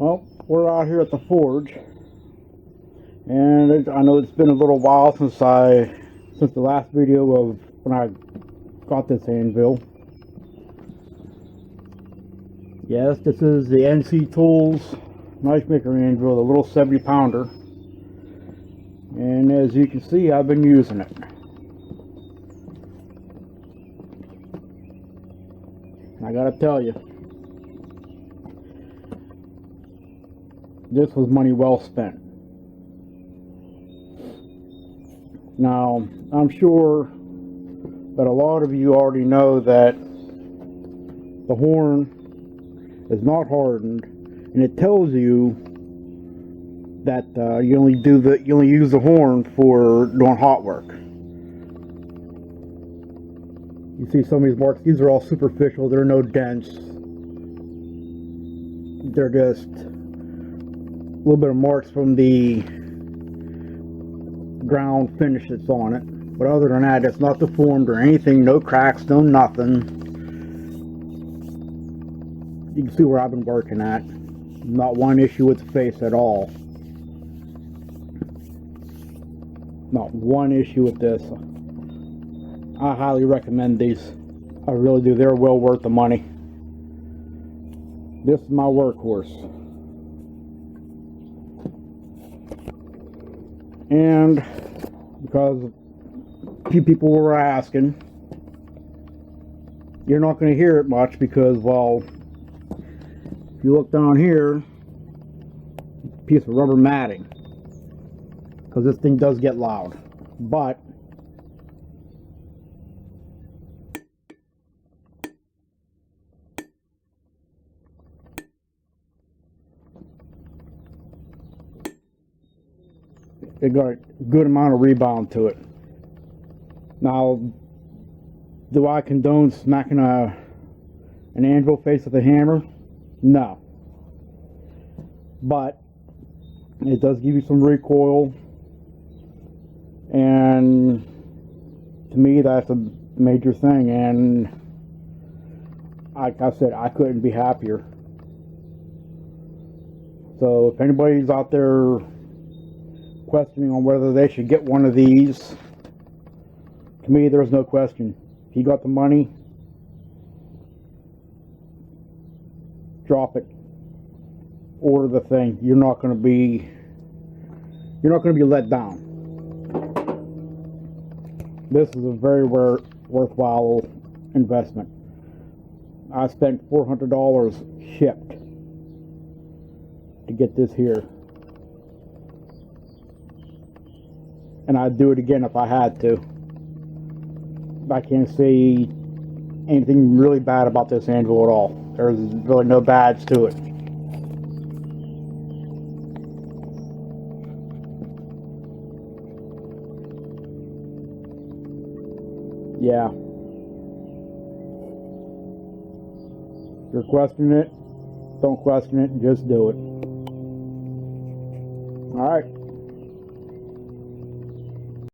Well, we're out here at the forge, and I know it's been a little while since the last video of when I got this anvil. Yes, this is the NC Tools knife maker anvil, the little 70-pounder, and as you can see, I've been using it. And I gotta tell you, this was money well spent. Now, I'm sure that a lot of you already know that the horn is not hardened, and it tells you that you only use the horn for doing hot work. You see some of these marks; these are all superficial. There are no dents. They're just a little bit of marks from the ground finish that's on it. But other than that, it's not deformed or anything. No cracks, no nothing. You can see where I've been working at. Not one issue with the face at all. Not one issue with this. I highly recommend these. I really do. They're well worth the money. This is my workhorse. And because a few people were asking, you're not going to hear it much because, well, if you look down here, piece of rubber matting, because this thing does get loud. But it got a good amount of rebound to it. Now, do I condone smacking an anvil face with a hammer? No. But it does give you some recoil, and to me that's a major thing, and like I said, I couldn't be happier. So if anybody's out there questioning on whether they should get one of these, to me there's no question. If you got the money, drop it, order the thing. You're not going to be let down. This is a very worthwhile investment. I spent $400 shipped to get this here, and I'd do it again if I had to. I can't say anything really bad about this anvil at all. There's really no bads to it. Yeah. If you're questioning it, don't question it, just do it.